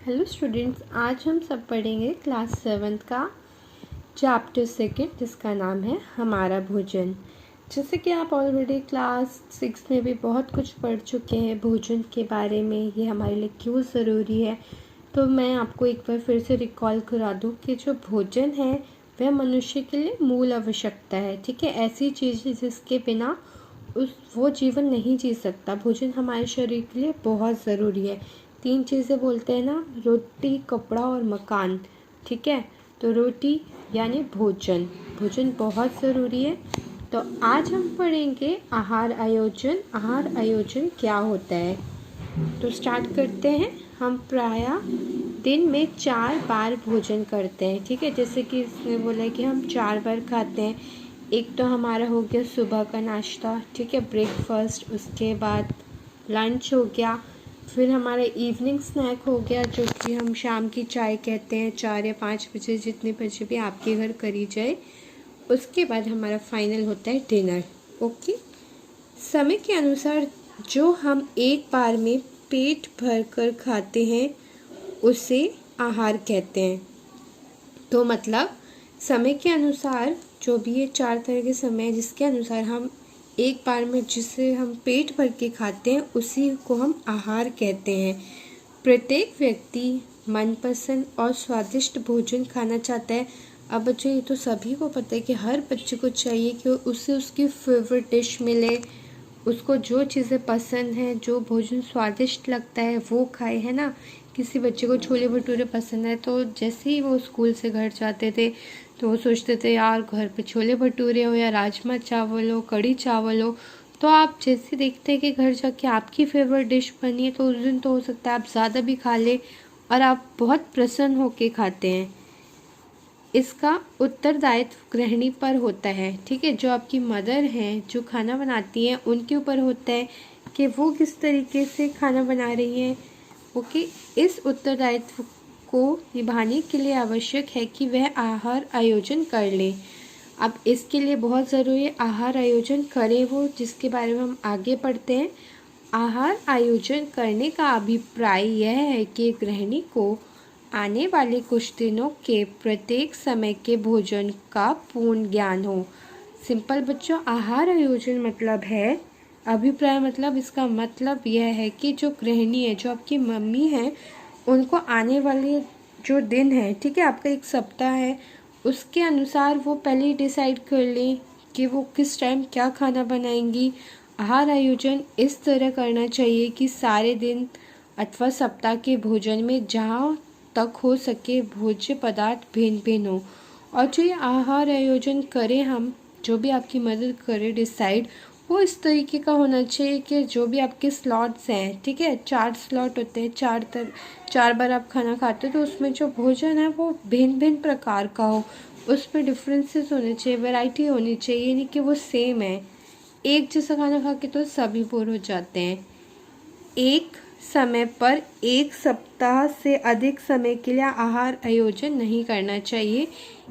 Hello students, आज हम सब पढ़ेंगे क्लास 7 का चैप्टर 2 जिसका नाम है हमारा भोजन। जैसे कि आप ऑलरेडी क्लास 6 में भी बहुत कुछ पढ़ चुके हैं भोजन के बारे में, ये हमारे लिए क्यों ज़रूरी है। तो मैं आपको एक बार फिर से रिकॉल करा दूं कि जो भोजन है वह मनुष्य के लिए मूल आवश्यकता है। ठीक है, ऐसी चीज़ जिसके बिना वो जीवन नहीं जी सकता। भोजन हमारे शरीर के लिए बहुत ज़रूरी है। 3 चीज़ें बोलते हैं ना, रोटी, कपड़ा और मकान। ठीक है, तो रोटी यानी भोजन, भोजन बहुत ज़रूरी है। तो आज हम पढ़ेंगे आहार आयोजन। आहार आयोजन क्या होता है, तो स्टार्ट करते हैं। हम प्रायः दिन में 4 बार भोजन करते हैं। ठीक है, जैसे कि इसने बोला है कि हम 4 बार खाते हैं। एक तो हमारा हो गया सुबह का नाश्ता, ठीक है, ब्रेकफास्ट, उसके बाद लंच हो गया, फिर हमारा इवनिंग स्नैक हो गया जो कि हम शाम की चाय कहते हैं, 4 या 5 बजे, जितने बजे भी आपके घर करी जाए। उसके बाद हमारा फाइनल होता है डिनर। ओके, समय के अनुसार जो हम एक बार में पेट भर कर खाते हैं उसे आहार कहते हैं। तो मतलब समय के अनुसार जो भी ये 4 तरह के समय है जिसके अनुसार हम एक बार में जिसे हम पेट भर के खाते हैं उसी को हम आहार कहते हैं। प्रत्येक व्यक्ति मनपसंद और स्वादिष्ट भोजन खाना चाहता है। अब बच्चों, ये तो सभी को पता है कि हर बच्चे को चाहिए कि उसे उसकी फेवरेट डिश मिले, उसको जो चीज़ें पसंद हैं, जो भोजन स्वादिष्ट लगता है वो खाए, है ना। किसी बच्चे को छोले भटूरे पसंद है तो जैसे ही वो स्कूल से घर जाते थे तो वो सोचते थे यार घर पे छोले भटूरे हो या राजमा चावल हो, कढ़ी चावल हो। तो आप जैसे देखते हैं कि घर जाके आपकी फेवरेट डिश बनी है तो उस दिन तो हो सकता है आप ज़्यादा भी खा ले और आप बहुत प्रसन्न होके खाते हैं। इसका उत्तरदायित्व गृहिणी पर होता है। ठीक है, जो आपकी मदर हैं, जो खाना बनाती हैं, उनके ऊपर होता है कि वो किस तरीके से खाना बना रही हैं। ओके, इस उत्तरदायित्व को निभाने के लिए आवश्यक है कि वह आहार आयोजन कर ले। अब इसके लिए बहुत ज़रूरी है आहार आयोजन करें वो, जिसके बारे में हम आगे पढ़ते हैं। आहार आयोजन करने का अभिप्राय यह है कि गृहिणी को आने वाले कुछ दिनों के प्रत्येक समय के भोजन का पूर्ण ज्ञान हो। सिंपल बच्चों, आहार आयोजन मतलब है, अभिप्राय मतलब इसका मतलब यह है कि जो गृहिणी है, जो आपकी मम्मी है, उनको आने वाले जो दिन है, ठीक है, आपका एक सप्ताह है, उसके अनुसार वो पहले ही डिसाइड कर लें कि वो किस टाइम क्या खाना बनाएंगी। आहार आयोजन इस तरह करना चाहिए कि सारे दिन अथवा सप्ताह के भोजन में जहाँ तक हो सके भोज्य पदार्थ भिन्न भिन्न हो। और जो ये आहार आयोजन करें हम, जो भी आपकी मदद करे डिसाइड, वो इस तरीके का होना चाहिए कि जो भी आपके स्लॉट्स हैं, ठीक है, 4 स्लॉट होते हैं, 4 बार आप खाना खाते हो तो उसमें जो भोजन है वो भिन्न भिन्न प्रकार का हो, उसमें डिफरेंसेस होने चाहिए, वैरायटी होनी चाहिए, नहीं कि वो सेम है। एक जैसा खाना खा के तो सभी बोर हो जाते हैं। एक समय पर एक सप्ताह से अधिक समय के लिए आहार आयोजन नहीं करना चाहिए,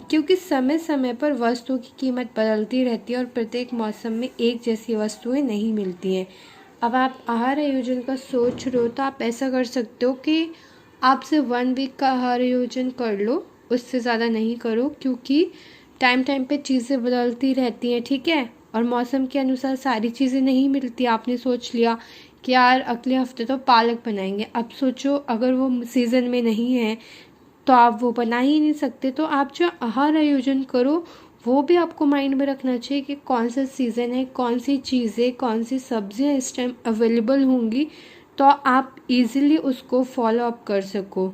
क्योंकि समय समय पर वस्तुओं की कीमत बदलती रहती है और प्रत्येक मौसम में एक जैसी वस्तुएं नहीं मिलती हैं। अब आप आहार आयोजन का सोच रहे हो तो आप ऐसा कर सकते हो कि आप सिर्फ 1 वीक का आहार आयोजन कर लो, उससे ज़्यादा नहीं करो, क्योंकि टाइम टाइम पे चीज़ें बदलती रहती हैं। ठीक है, और मौसम के अनुसार सारी चीज़ें नहीं मिलती। आपने सोच लिया कि यार अगले हफ्ते तो पालक बनाएंगे, अब सोचो अगर वो सीज़न में नहीं है तो आप वो बना ही नहीं सकते। तो आप जो आहार आयोजन करो वो भी आपको माइंड में रखना चाहिए कि कौन सा सीज़न है, कौन सी चीज़ें, कौन सी सब्जियां इस टाइम अवेलेबल होंगी, तो आप इजीली उसको फॉलो अप कर सको।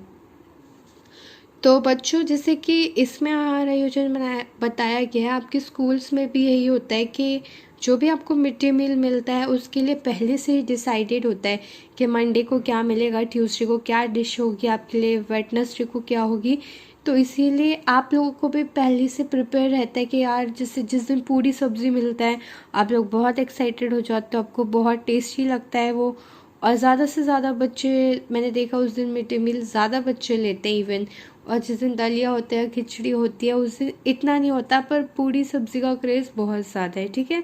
तो बच्चों, जैसे कि इसमें आहार आयोजन बताया गया है, आपके स्कूल्स में भी यही होता है कि जो भी आपको मिड डे मील मिलता है उसके लिए पहले से ही डिसाइडेड होता है कि मंडे को क्या मिलेगा, ट्यूसडे को क्या डिश होगी आपके लिए, वेडनेसडे को क्या होगी। तो इसीलिए आप लोगों को भी पहले से प्रिपेयर रहता है कि यार जैसे जिस दिन पूरी सब्ज़ी मिलता है आप लोग बहुत एक्साइटेड हो जाते हो, आपको बहुत टेस्टी लगता है वो। और ज़्यादा से ज़्यादा बच्चे, मैंने देखा उस दिन मिड डे मील ज़्यादा बच्चे लेते हैं इवन। और जिस दिन दलिया होता है, खिचड़ी होती है, उस दिन इतना नहीं होता, पर पूरी सब्ज़ी का क्रेज़ बहुत ज़्यादा है। ठीक है,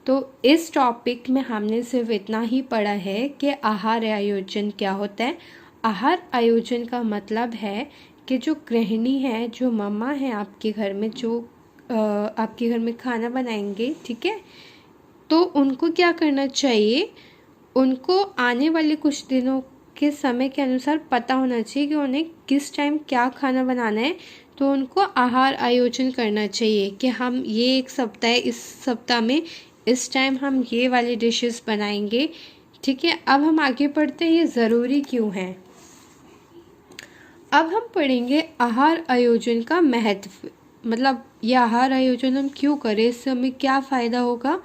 तो इस टॉपिक में हमने सिर्फ इतना ही पढ़ा है कि आहार आयोजन क्या होता है। आहार आयोजन का मतलब है कि जो गृहिणी है, जो मम्मा है आपके घर में, जो आपके घर में खाना बनाएंगे, ठीक है, तो उनको क्या करना चाहिए, उनको आने वाले कुछ दिनों के समय के अनुसार पता होना चाहिए कि उन्हें किस टाइम क्या खाना बनाना है। तो उनको आहार आयोजन करना चाहिए कि हम ये एक सप्ताह है, इस सप्ताह में इस टाइम हम ये वाली डिशेस बनाएंगे, ठीक है। अब हम आगे पढ़ते हैं ये ज़रूरी क्यों है। अब हम पढ़ेंगे आहार आयोजन का महत्व, मतलब ये आहार आयोजन हम क्यों करें, इससे हमें क्या फ़ायदा होगा।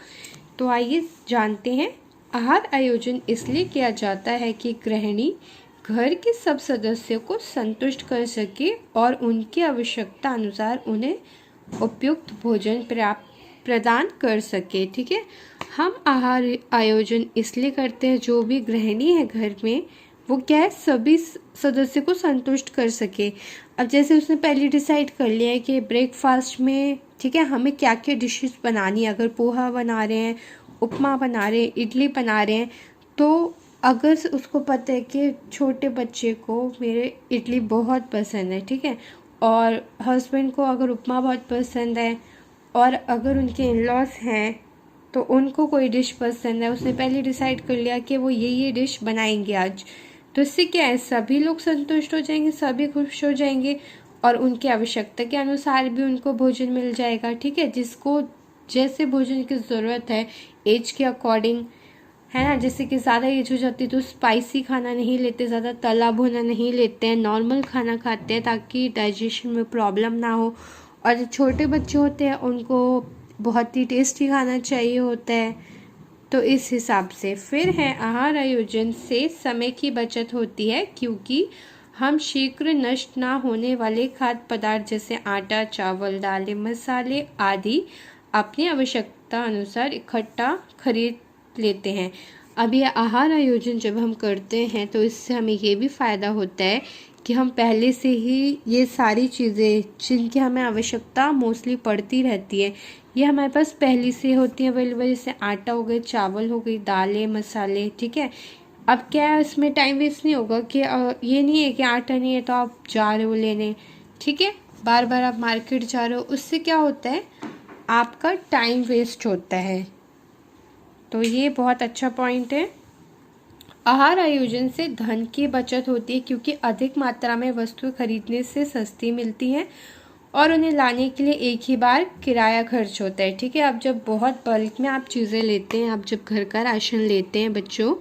तो आइए जानते हैं। आहार आयोजन इसलिए किया जाता है कि गृहिणी घर के सब सदस्यों को संतुष्ट कर सके और उनकी आवश्यकता अनुसार उन्हें उपयुक्त भोजन प्रदान कर सके, ठीक है। हम आहार आयोजन इसलिए करते हैं, जो भी गृहिणी है घर में, वो क्या है, सभी सदस्य को संतुष्ट कर सके। अब जैसे उसने पहले डिसाइड कर लिया है कि ब्रेकफास्ट में, ठीक है, हमें क्या क्या डिशेस बनानी है। अगर पोहा बना रहे हैं, उपमा बना रहे हैं, इडली बना रहे हैं, तो अगर उसको पता है कि छोटे बच्चे को मेरे इडली बहुत पसंद है, ठीक है, और हस्बैंड को अगर उपमा बहुत पसंद है, और अगर उनके इन-लॉज हैं तो उनको कोई डिश पसंद है, उसने पहले डिसाइड कर लिया कि वो ये डिश बनाएंगे आज, तो इससे क्या है, सभी लोग संतुष्ट हो जाएंगे, सभी खुश हो जाएंगे और उनकी आवश्यकता के अनुसार भी उनको भोजन मिल जाएगा, ठीक है। जिसको जैसे भोजन की ज़रूरत है एज के अकॉर्डिंग, है ना, जैसे कि ज़्यादा एज हो जाती है तो स्पाइसी खाना नहीं लेते, ज़्यादा तला भुना नहीं लेते हैं, नॉर्मल खाना खाते हैं ताकि डाइजेशन में प्रॉब्लम ना हो। और जो छोटे बच्चे होते हैं उनको बहुत ही टेस्टी खाना चाहिए होता है, तो इस हिसाब से। फिर है आहार आयोजन से समय की बचत होती है, क्योंकि हम शीघ्र नष्ट ना होने वाले खाद्य पदार्थ जैसे आटा, चावल, दालें, मसाले आदि अपनी आवश्यकता अनुसार इकट्ठा खरीद लेते हैं। अब ये आहार आयोजन जब हम करते हैं तो इससे हमें ये भी फ़ायदा होता है कि हम पहले से ही ये सारी चीज़ें जिनकी हमें आवश्यकता मोस्टली पड़ती रहती है, ये हमारे पास पहले से होती हैं अवेलेबल। जैसे आटा हो गया, चावल हो गई, दालें, मसाले, ठीक है। अब क्या है, इसमें टाइम वेस्ट नहीं होगा कि ये नहीं है कि आटा नहीं है तो आप जा रहे हो लेने, ठीक है, बार बार आप मार्केट जा रहे हो, उससे क्या होता है, आपका टाइम वेस्ट होता है। तो ये बहुत अच्छा पॉइंट है। आहार आयोजन से धन की बचत होती है, क्योंकि अधिक मात्रा में वस्तुएं खरीदने से सस्ती मिलती हैं और उन्हें लाने के लिए एक ही बार किराया खर्च होता है, ठीक है। अब जब बहुत बल्क में आप चीज़ें लेते हैं, आप जब घर का राशन लेते हैं बच्चों,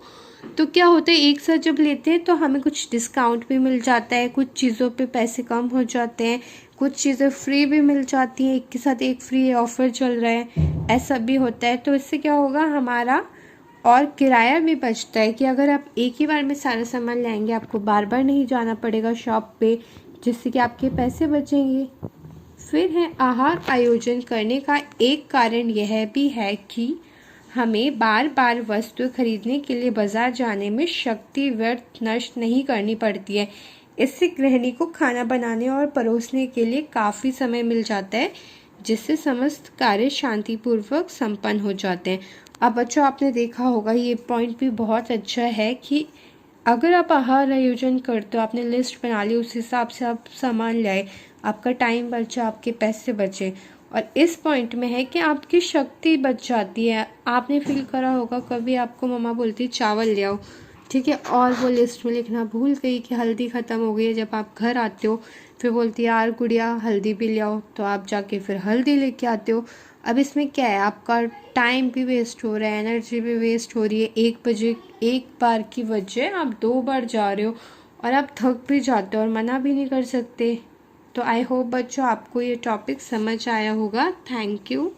तो क्या होता है, एक साथ जब लेते हैं तो हमें कुछ डिस्काउंट भी मिल जाता है, कुछ चीज़ों पे पैसे कम हो जाते हैं, कुछ चीज़ें फ्री भी मिल जाती हैं, एक के साथ एक फ्री ऑफर चल रहा है, ऐसा भी होता है। तो इससे क्या होगा, हमारा और किराया भी बचता है कि अगर आप एक ही बार में सारा सामान लाएंगे, आपको बार बार नहीं जाना पड़ेगा शॉप पे, जिससे कि आपके पैसे बचेंगे। फिर है आहार आयोजन करने का एक कारण यह भी है कि हमें बार बार वस्तु खरीदने के लिए बाजार जाने में शक्ति व्यर्थ नष्ट नहीं करनी पड़ती है। इससे गृहिणी को खाना बनाने और परोसने के लिए काफ़ी समय मिल जाता है, जिससे समस्त कार्य शांतिपूर्वक संपन्न हो जाते हैं। अब बच्चों, आपने देखा होगा ये पॉइंट भी बहुत अच्छा है कि अगर आप आहार आयोजन करते हो, आपने लिस्ट बना ली, उस हिसाब से आप सामान लाए, आपका टाइम बचा, आपके पैसे बचे। और इस पॉइंट में है कि आपकी शक्ति बच जाती है। आपने फील करा होगा कभी आपको मम्मा बोलती चावल ले आओ, ठीक है, और वो लिस्ट में लिखना भूल गई कि हल्दी ख़त्म हो गई है। जब आप घर आते हो फिर बोलती है यार गुड़िया हल्दी भी ले आओ, तो आप जाके फिर हल्दी लेके आते हो। अब इसमें क्या है, आपका टाइम भी वेस्ट हो रहा है, एनर्जी भी वेस्ट हो रही है। एक बार की वजह आप 2 बार जा रहे हो और आप थक भी जाते हो और मना भी नहीं कर सकते। तो आई होप बच्चों आपको ये टॉपिक समझ आया होगा। Thank you.